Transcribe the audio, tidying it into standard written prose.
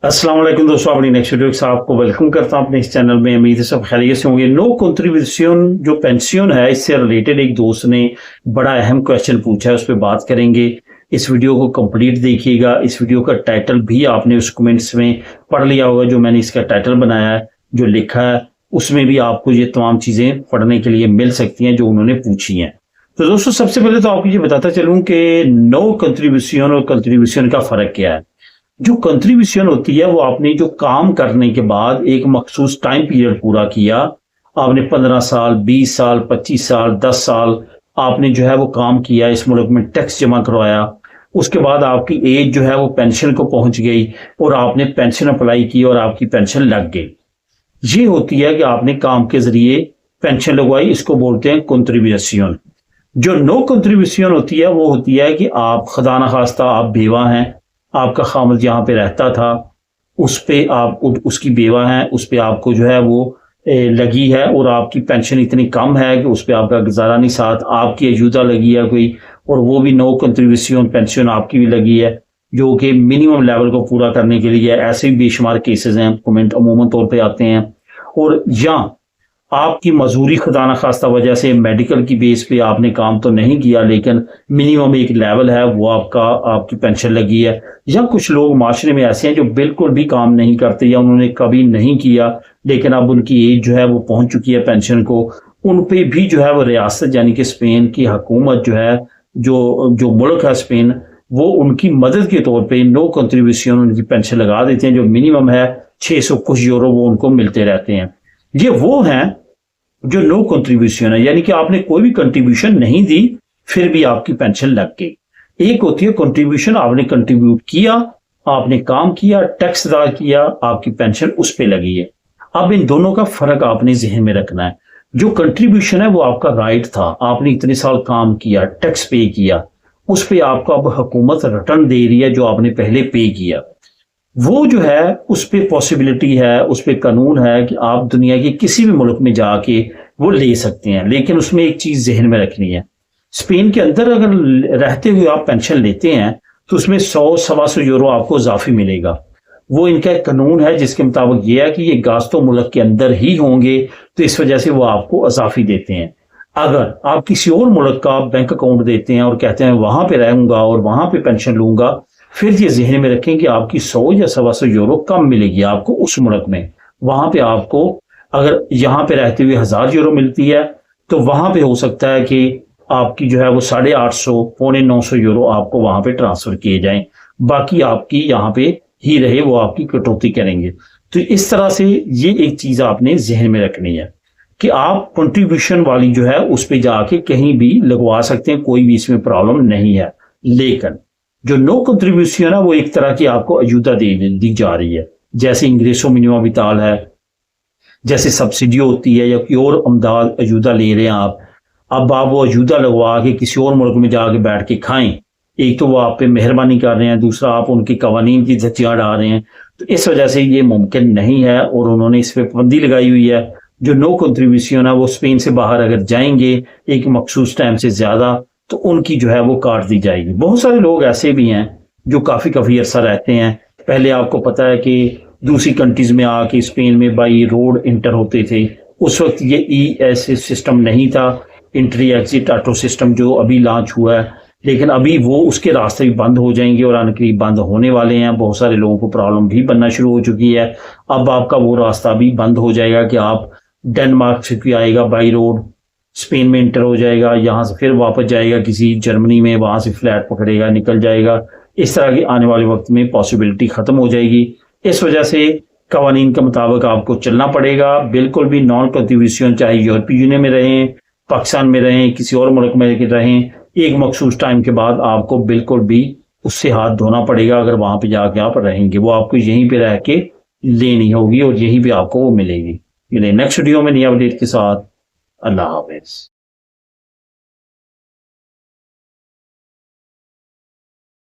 अस्सलाम वालेकुम दोस्तों, अपनी नेक्स्ट वीडियो के साथ आपको वेलकम करता हूं अपने इस चैनल में। उम्मीद है सब खैरियत से होंगे। नो कंट्रीब्यूशन जो पेंशन है, इससे रिलेटेड एक दोस्त ने बड़ा अहम क्वेश्चन पूछा है, उस पर बात करेंगे। इस वीडियो को कंप्लीट देखिएगा। इस वीडियो का टाइटल भी आपने उस कमेंट्स में पढ़ लिया होगा, जो मैंने इसका टाइटल बनाया है, जो लिखा है, उसमें भी आपको ये तमाम चीजें पढ़ने के लिए मिल सकती हैं जो उन्होंने पूछी हैं। तो दोस्तों, सबसे पहले तो आपको ये बताता चलूं कि नो कंट्रीब्यूशन और कंट्रीब्यूशन का फर्क क्या है। जो कंट्रीब्यूशन होती है वो आपने जो काम करने के बाद एक मखसूस टाइम पीरियड पूरा किया, आपने 15 साल, 20 साल, 25 साल, 10 साल आपने जो है वो काम किया, इस मुल्क में टैक्स जमा करवाया, उसके बाद आपकी एज जो है वो पेंशन को पहुंच गई और आपने पेंशन अप्लाई की और आपकी पेंशन लग गई। ये होती है कि आपने काम के जरिए पेंशन लगवाई, इसको बोलते हैं कंट्रीब्यूशन। जो नो कंट्रीब्यूशन होती है वो होती है कि आप खुदा न खास्ता आप बेवा हैं, आपका खामद यहाँ पे रहता था, उस पे आप उसकी बेवा है, उस पे आपको जो है वो लगी है और आपकी पेंशन इतनी कम है कि उस पे आपका गुजारा नहीं, साथ आपकी अजूदा लगी है कोई, और वो भी नो कंट्रीब्यूशन पेंशन आपकी भी लगी है, जो कि मिनिमम लेवल को पूरा करने के लिए। ऐसे भी बेशुमार केसेस हैं, कमेंट अमूमन तौर पे आते हैं। और या आपकी मजूरी खुदा न खास्ता वजह से मेडिकल की बेस पे आपने काम तो नहीं किया, लेकिन मिनिमम एक लेवल है वो आपकी पेंशन लगी है। या कुछ लोग माशरे में ऐसे हैं जो बिल्कुल भी काम नहीं करते या उन्होंने कभी नहीं किया, लेकिन अब उनकी एज जो है वो पहुंच चुकी है पेंशन को, उन पे भी जो है वो रियासत यानी कि स्पेन की हुकूमत जो है, जो मुल्क है स्पेन, वो उनकी मदद के तौर पे नो कंट्रीब्यूशन उनकी पेंशन लगा देते हैं, जो मिनिमम है 600 कुछ यूरो वो उनको मिलते रहते हैं। ये वो हैं जो नो कंट्रीब्यूशन है, यानी कि आपने कोई भी कंट्रीब्यूशन नहीं दी फिर भी आपकी पेंशन लग गई। एक होती है कंट्रीब्यूशन, आपने कंट्रीब्यूट किया, आपने काम किया, टैक्स अदा किया, आपकी पेंशन उस पे लगी है। अब इन दोनों का फर्क आपने जहन में रखना है। जो कंट्रीब्यूशन है वो आपका राइट था, आपने इतने साल काम किया, टैक्स पे किया, उस पे आपको अब हुकूमत रिटर्न दे रही है जो आपने पहले पे किया। वो जो है उस पर पॉसिबिलिटी है, उस पर कानून है कि आप दुनिया के किसी भी मुल्क में जाके वो ले सकते हैं, लेकिन उसमें एक चीज जहन में रखनी है। स्पेन के अंदर अगर रहते हुए आप पेंशन लेते हैं तो उसमें 100-125 यूरो आपको इजाफी मिलेगा। वो इनका एक कानून है जिसके मुताबिक ये है कि ये गास्तो मुल्क के अंदर ही होंगे, तो इस वजह से वो आपको इजाफी देते हैं। अगर आप किसी और मुल्क का बैंक अकाउंट देते हैं और कहते हैं वहां पे रहूंगा और वहां पे पेंशन लूंगा, फिर ये जहन में रखें कि आपकी 100 या 125 यूरो कम मिलेगी आपको उस मुल्क में। वहां पे आपको अगर यहाँ पे रहते हुए 1000 यूरो मिलती है, तो वहां पे हो सकता है कि आपकी जो है वो 850 पौने 900 यूरो आपको वहां पे ट्रांसफर किए जाएं, बाकी आपकी यहाँ पे ही रहे, वो आपकी कटौती करेंगे। तो इस तरह से ये एक चीज आपने जहन में रखनी है कि आप कंट्रीब्यूशन वाली जो है उस पर जाके कहीं भी लगवा सकते हैं, कोई भी इसमें प्रॉब्लम नहीं है। लेकिन जो नो कंट्रीब्यूशन है वो एक तरह की आपको अजूदा दी जा रही है, जैसे इंग्रेसो मिनिमम विताल है, जैसे सब्सिडी होती है, या कोई और अमदाद अजूदा ले रहे हैं आप। अब आप वो अजूदा लगवा के किसी और मुल्क में जाके बैठ के खाएं, एक तो वो आप पे मेहरबानी कर रहे हैं, दूसरा आप उनके कवानीन की धज्जियां डाल रहे हैं। तो इस वजह से ये मुमकिन नहीं है और उन्होंने इस पर पाबंदी लगाई हुई है। जो नो कंट्रीब्यूशन है वो स्पेन से बाहर अगर जाएंगे एक मखसूस टाइम से ज्यादा, तो उनकी जो है वो काट दी जाएगी। बहुत सारे लोग ऐसे भी हैं जो काफी अरसा रहते हैं। पहले आपको पता है कि दूसरी कंट्रीज में आके स्पेन में बाई रोड इंटर होते थे, उस वक्त ये ES सिस्टम नहीं था, एंट्री एग्जिट ऑटो सिस्टम जो अभी लॉन्च हुआ है, लेकिन अभी वो उसके रास्ते भी बंद हो जाएंगे और अनकरीब बंद होने वाले हैं। बहुत सारे लोगों को प्रॉब्लम भी बनना शुरू हो चुकी है। अब आपका वो रास्ता भी बंद हो जाएगा कि आप डेनमार्क से आएगा बाई रोड स्पेन में इंटर हो जाएगा, यहाँ से फिर वापस जाएगा किसी जर्मनी में, वहां से फ्लैट पकड़ेगा, निकल जाएगा। इस तरह की आने वाले वक्त में पॉसिबिलिटी खत्म हो जाएगी। इस वजह से कवानीन के मुताबिक आपको चलना पड़ेगा। बिल्कुल भी नॉन कंट्रीब्यूशन, चाहे यूरोपीय यूनियन में रहें, पाकिस्तान में रहें, किसी और मुल्क में रहें, एक मखसूस टाइम के बाद आपको बिल्कुल भी उससे हाथ धोना पड़ेगा। अगर वहां पे जाके आप रहेंगे, वो आपको यहीं पे रह के लेनी होगी और यहीं पे आपको वो मिलेगी। नेक्स्ट वीडियो में नई अपडेट के साथ, अल्लाह हाफिज।